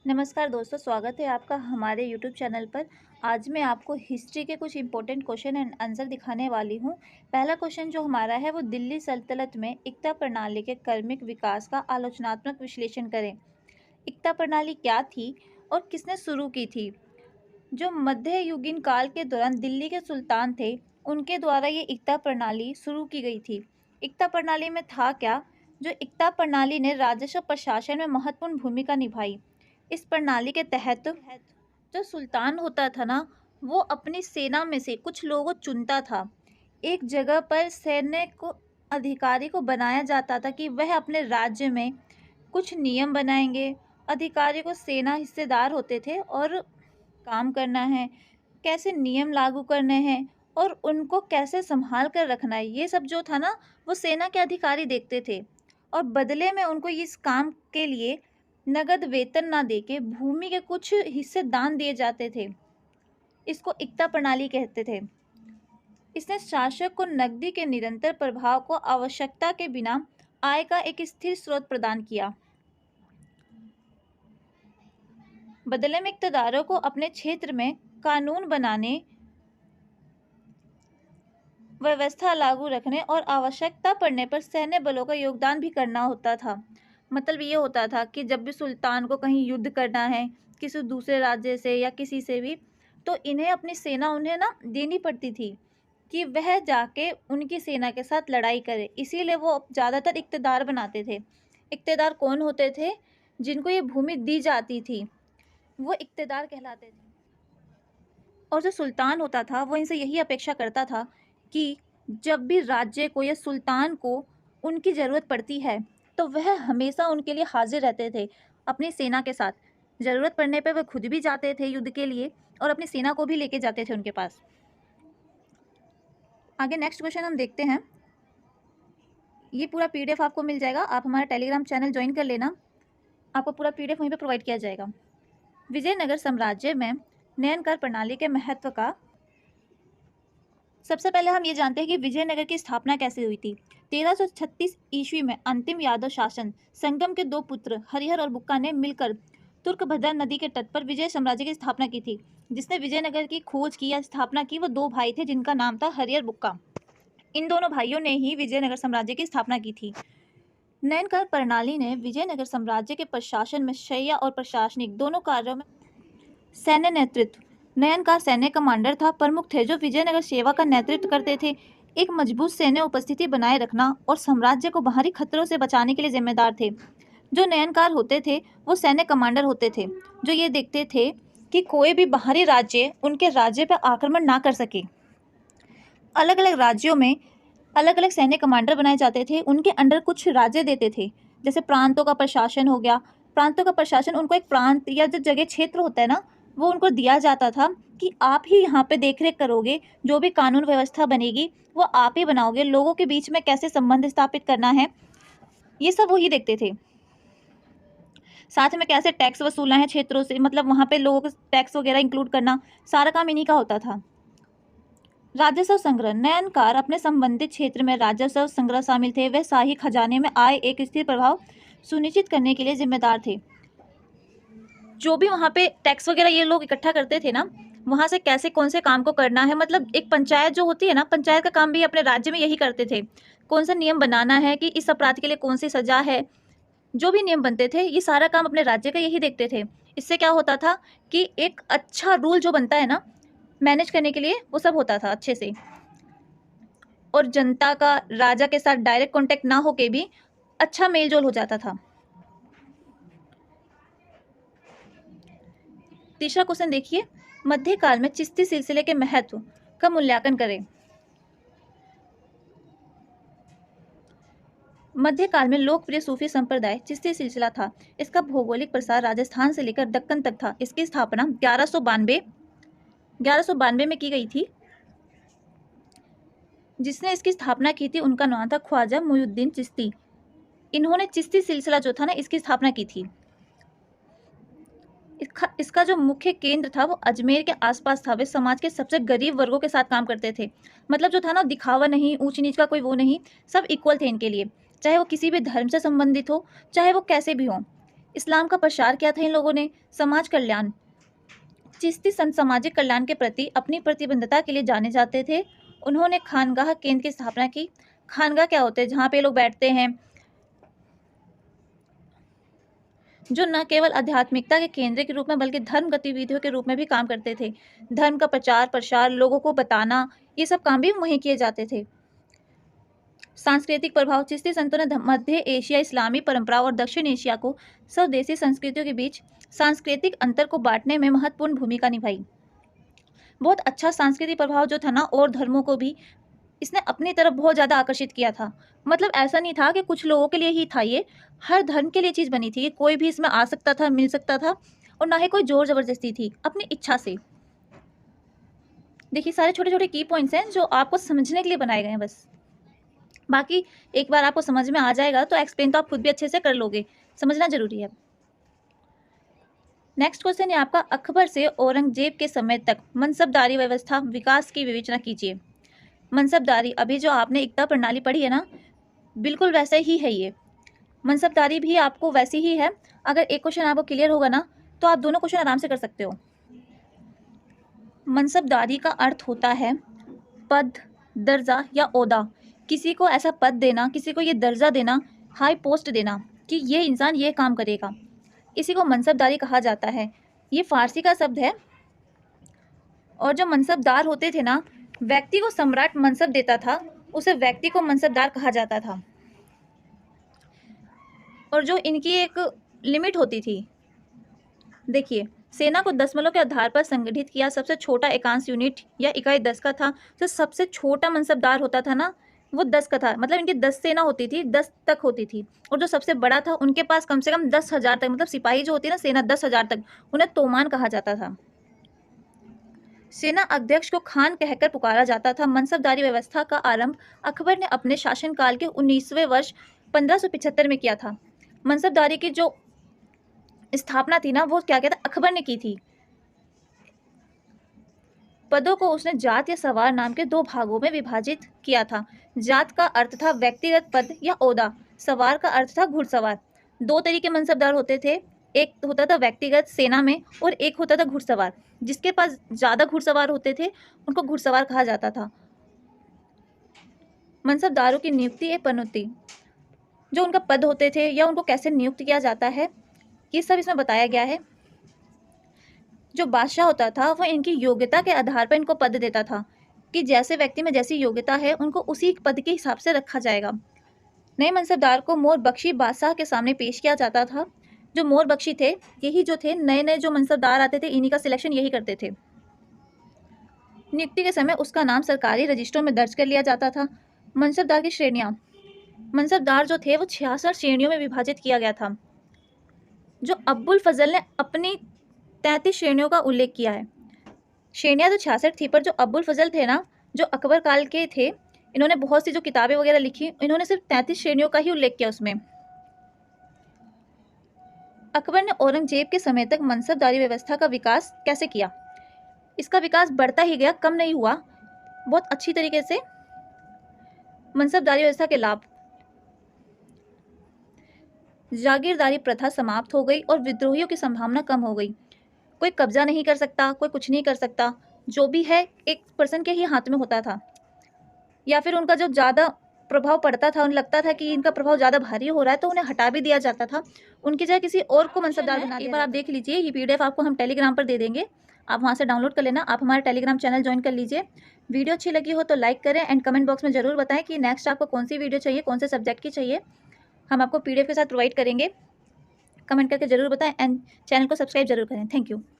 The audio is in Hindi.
नमस्कार दोस्तों, स्वागत है आपका हमारे यूट्यूब चैनल पर। आज मैं आपको हिस्ट्री के कुछ इंपॉर्टेंट क्वेश्चन एंड आंसर दिखाने वाली हूँ। पहला क्वेश्चन जो हमारा है वो दिल्ली सल्तनत में इक्ता प्रणाली के क्रमिक विकास का आलोचनात्मक विश्लेषण करें। इक्ता प्रणाली क्या थी और किसने शुरू की थी? जो मध्ययुगीन काल के दौरान दिल्ली के सुल्तान थे, उनके द्वारा ये इक्ता प्रणाली शुरू की गई थी। इक्ता प्रणाली में था क्या? जो इक्ता प्रणाली ने राजस्व प्रशासन में महत्वपूर्ण भूमिका निभाई। इस प्रणाली के तहत जो सुल्तान होता था ना, वो अपनी सेना में से कुछ लोगों को चुनता था। एक जगह पर सैन्य को अधिकारी को बनाया जाता था कि वह अपने राज्य में कुछ नियम बनाएंगे। अधिकारी को सेना हिस्सेदार होते थे और काम करना है, कैसे नियम लागू करने हैं और उनको कैसे संभाल कर रखना है, ये सब जो था ना, वो सेना के अधिकारी देखते थे। और बदले में उनको इस काम के लिए नगद वेतन ना देके भूमि के कुछ हिस्से दान दिए जाते थे। इसको इक्ता प्रणाली कहते थे। इसने शासक को नकदी के निरंतर प्रवाह को आवश्यकता के बिना आय का एक स्थिर स्रोत प्रदान किया। बदले में इक़्तिदारों को अपने क्षेत्र में कानून बनाने, व्यवस्था लागू रखने और आवश्यकता पड़ने पर सैन्य बलों का योगदान भी करना होता था। मतलब ये होता था कि जब भी सुल्तान को कहीं युद्ध करना है किसी दूसरे राज्य से या किसी से भी, तो इन्हें अपनी सेना उन्हें ना देनी पड़ती थी कि वह जाके उनकी सेना के साथ लड़ाई करे। इसीलिए वो ज़्यादातर इक़्तिदार बनाते थे। इक़्तिदार कौन होते थे? जिनको ये भूमि दी जाती थी, वो इक़्तिदार कहलाते थे। और जो सुल्तान होता था वो इनसे यही अपेक्षा करता था कि जब भी राज्य को या सुल्तान को उनकी ज़रूरत पड़ती है तो वह हमेशा उनके लिए हाजिर रहते थे अपनी सेना के साथ। ज़रूरत पड़ने पर वह खुद भी जाते थे युद्ध के लिए और अपनी सेना को भी लेके जाते थे उनके पास। आगे नेक्स्ट क्वेश्चन हम देखते हैं। ये पूरा पीडीएफ आपको मिल जाएगा, आप हमारा टेलीग्राम चैनल ज्वाइन कर लेना, आपको पूरा पीडीएफ वहीं पर प्रोवाइड किया जाएगा। विजयनगर साम्राज्य में नयनकार प्रणाली के महत्व का सबसे पहले हम ये जानते हैं कि विजयनगर की स्थापना कैसे हुई थी। 1336 ईस्वी में अंतिम यादव शासन संगम के दो पुत्र हरिहर और बुक्का ने मिलकर तुर्कभद्रा नदी के तट पर विजय साम्राज्य की स्थापना की थी। जिसने विजयनगर की खोज की या स्थापना की वो दो भाई थे जिनका नाम था हरिहर बुक्का। इन दोनों भाइयों ने ही विजयनगर साम्राज्य की स्थापना की थी। नयनकार प्रणाली ने विजयनगर साम्राज्य के प्रशासन में शैया और प्रशासनिक दोनों कार्यों में सैन्य नेतृत्व। नयनकार सैन्य कमांडर था, प्रमुख थे जो विजयनगर सेवा का नेतृत्व करते थे। एक मजबूत सैन्य उपस्थिति बनाए रखना और साम्राज्य को बाहरी खतरों से बचाने के लिए जिम्मेदार थे। जो नयनकार होते थे वो सैन्य कमांडर होते थे जो ये देखते थे कि कोई भी बाहरी राज्य उनके राज्य पर आक्रमण ना कर सके। अलग अलग राज्यों में अलग अलग सैन्य कमांडर बनाए जाते थे, उनके अंडर कुछ राज्य देते थे। जैसे प्रांतों का प्रशासन हो गया, प्रांतों का प्रशासन उनको एक प्रांत या जो जगह क्षेत्र होता है ना, वो उनको दिया जाता था कि आप ही यहाँ पे देखरेख करोगे, जो भी कानून व्यवस्था बनेगी वो आप ही बनाओगे, लोगों के बीच में कैसे संबंध स्थापित करना है ये सब वही देखते थे। साथ में कैसे टैक्स वसूलना है क्षेत्रों से, मतलब वहाँ पे लोगों को टैक्स वगैरह इंक्लूड करना, सारा काम इन्हीं का होता था। राजस्व संग्रह। नयनकार अपने संबंधित क्षेत्र में राजस्व संग्रह शामिल थे। वे शाही खजाने में आय एक स्थिर प्रभाव सुनिश्चित करने के लिए जिम्मेदार थे। जो भी वहाँ पे टैक्स वगैरह ये लोग इकट्ठा करते थे ना, वहाँ से कैसे कौन से काम को करना है, मतलब एक पंचायत जो होती है ना, पंचायत का काम भी अपने राज्य में यही करते थे। कौन सा नियम बनाना है कि इस अपराध के लिए कौन सी सजा है, जो भी नियम बनते थे ये सारा काम अपने राज्य का यही देखते थे। इससे क्या होता था कि एक अच्छा रूल जो बनता है ना मैनेज करने के लिए, वो सब होता था अच्छे से। और जनता का राजा के साथ डायरेक्ट कांटेक्ट ना होके भी अच्छा मेलजोल हो जाता था। तीसरा क्वेश्चन देखिए, मध्यकाल में चिश्ती सिलसिले के महत्व का मूल्यांकन करें। मध्यकाल में लोकप्रिय सूफी संप्रदाय चिश्ती सिलसिला था। इसका भौगोलिक प्रसार राजस्थान से लेकर दक्कन तक था। इसकी स्थापना 1192 में की गई थी। जिसने इसकी स्थापना की थी उनका नाम था ख्वाजा मुइनुद्दीन चिश्ती। इन्होंने चिश्ती सिलसिला जो था ना इसकी स्थापना की थी। इसका जो मुख्य केंद्र था वो अजमेर के आसपास था। वे समाज के सबसे गरीब वर्गों के साथ काम करते थे। मतलब जो था ना, दिखावा नहीं, ऊंच नीच का कोई वो नहीं, सब इक्वल थे इनके लिए, चाहे वो किसी भी धर्म से संबंधित हो, चाहे वो कैसे भी हो। इस्लाम का प्रचार किया था इन लोगों ने, समाज कल्याण। चिश्ती संत सामाजिक कल्याण के प्रति अपनी प्रतिबद्धता के लिए जाने जाते थे। उन्होंने खानगाह केंद्र की स्थापना की। खानगाह क्या होते हैं? जहाँ पे लोग बैठते हैं, जो न केवल आध्यात्मिकता के केंद्र के रूप में बल्कि धर्म गतिविधियों के रूप में भी काम करते थे। धर्म का प्रचार प्रसार, लोगों को बताना, ये सब काम भी वहीं किए जाते थे। सांस्कृतिक प्रभाव। चिश्ती संतों ने मध्य एशिया इस्लामी परंपरा और दक्षिण एशिया को स्वदेशी संस्कृतियों के बीच सांस्कृतिक अंतर को बांटने में महत्वपूर्ण भूमिका निभाई। बहुत अच्छा सांस्कृतिक प्रभाव जो था ना, और धर्मों को भी इसने अपनी तरफ बहुत ज़्यादा आकर्षित किया था। मतलब ऐसा नहीं था कि कुछ लोगों के लिए ही था, ये हर धर्म के लिए चीज़ बनी थी कि कोई भी इसमें आ सकता था, मिल सकता था, और ना ही कोई जोर ज़बरदस्ती थी, अपनी इच्छा से। देखिए सारे छोटे छोटे की पॉइंट्स हैं जो आपको समझने के लिए बनाए गए हैं बस। बाकी एक बार आपको समझ में आ जाएगा तो एक्सप्लेन तो आप खुद भी अच्छे से कर लोगे, समझना जरूरी है। नेक्स्ट क्वेश्चन है आपका, अकबर से औरंगजेब के समय तक मनसबदारी व्यवस्था विकास की विवेचना कीजिए। मनसबदारी, अभी जो आपने एकता प्रणाली पढ़ी है ना, बिल्कुल वैसे ही है ये। मनसबदारी भी आपको वैसी ही है। अगर एक क्वेश्चन आपको क्लियर होगा ना तो आप दोनों क्वेश्चन आराम से कर सकते हो। मनसबदारी का अर्थ होता है पद, दर्जा या ओहदा। किसी को ऐसा पद देना, किसी को ये दर्जा देना, हाई पोस्ट देना कि ये इंसान ये काम करेगा, इसी को मनसबदारी कहा जाता है। ये फारसी का शब्द है। और जो मनसबदार होते थे ना, व्यक्ति को सम्राट मनसब देता था, उसे व्यक्ति को मनसबदार कहा जाता था। और जो इनकी एक लिमिट होती थी, देखिए, सेना को दशमलव के आधार पर संगठित किया। सबसे छोटा एकांश यूनिट या इकाई 10 का था। जो सबसे छोटा मनसबदार होता था ना, वो 10 का था। मतलब इनकी 10 सेना होती थी, 10 तक होती थी। और जो सबसे बड़ा था, उनके पास कम से कम 10,000 तक, मतलब सिपाही जो होती है ना, सेना 10,000 तक, उन्हें तोमान कहा जाता था। सेना अध्यक्ष को खान कहकर पुकारा जाता था। मनसबदारी व्यवस्था का आरंभ अकबर ने अपने शासनकाल के 19वें वर्ष 1575 में किया था। मनसबदारी की जो स्थापना थी ना, वो क्या कहता अकबर ने की थी। पदों को उसने जात या सवार नाम के 2 भागों में विभाजित किया था। जात का अर्थ था व्यक्तिगत पद या ओहदा, सवार का अर्थ था घुड़सवार। 2 तरीके मनसबदार होते थे, एक होता था व्यक्तिगत सेना में और एक होता था घुड़सवार। जिसके पास ज़्यादा घुड़सवार होते थे उनको घुड़सवार कहा जाता था। मनसबदारों की नियुक्ति या पदोन्नति, जो उनका पद होते थे या उनको कैसे नियुक्त किया जाता है, ये सब इसमें बताया गया है। जो बादशाह होता था वह इनकी योग्यता के आधार पर इनको पद देता था कि जैसे व्यक्ति में जैसी योग्यता है उनको उसी पद के हिसाब से रखा जाएगा। नए मनसबदार को मोर बख्शी बादशाह के सामने पेश किया जाता था। जो मोर बख्शी थे, यही जो थे नए नए जो मनसबदार आते थे, इन्हीं का सिलेक्शन यही करते थे। नियुक्ति के समय उसका नाम सरकारी रजिस्टरों में दर्ज कर लिया जाता था। मनसबदार की श्रेणियाँ, मनसबदार जो थे वो 66 श्रेणियों में विभाजित किया गया था। जो अब्बुल फजल ने अपनी 33 श्रेणियों का उल्लेख किया है। श्रेणियाँ तो 66 थी, पर जो अब्बुल फजल थे ना, जो अकबर काल के थे, इन्होंने बहुत सी जो किताबें वगैरह लिखी, इन्होंने सिर्फ 33 श्रेणियों का ही उल्लेख किया उसमें। अकबर ने औरंगजेब के समय तक मनसबदारी व्यवस्था का विकास कैसे किया? इसका विकास बढ़ता ही गया, कम नहीं हुआ, बहुत अच्छी तरीके से। मनसबदारी व्यवस्था के लाभ, जागीरदारी प्रथा समाप्त हो गई और विद्रोहियों की संभावना कम हो गई। कोई कब्जा नहीं कर सकता, कोई कुछ नहीं कर सकता, जो भी है एक पर्सन के ही हाथ में होता था। या फिर उनका जो ज़्यादा प्रभाव पड़ता था, उन्हें लगता था कि इनका प्रभाव ज़्यादा भारी हो रहा है, तो उन्हें हटा भी दिया जाता था। उनकी जगह किसी और को मनसबदार बना दिया। एक बार आप देख लीजिए, ये PDF आपको हम टेलीग्राम पर दे देंगे, आप वहाँ से डाउनलोड कर लेना। आप हमारा टेलीग्राम चैनल ज्वाइन कर लीजिए। वीडियो अच्छी लगी हो तो लाइक करें एंड कमेंट बॉक्स में ज़रूर बताएं कि नेक्स्ट आपको कौन सी वीडियो चाहिए, कौन से सब्जेक्ट की चाहिए। हम आपको PDF के साथ प्रोवाइड करेंगे। कमेंट करके ज़रूर बताएं एंड चैनल को सब्सक्राइब जरूर करें। Thank you.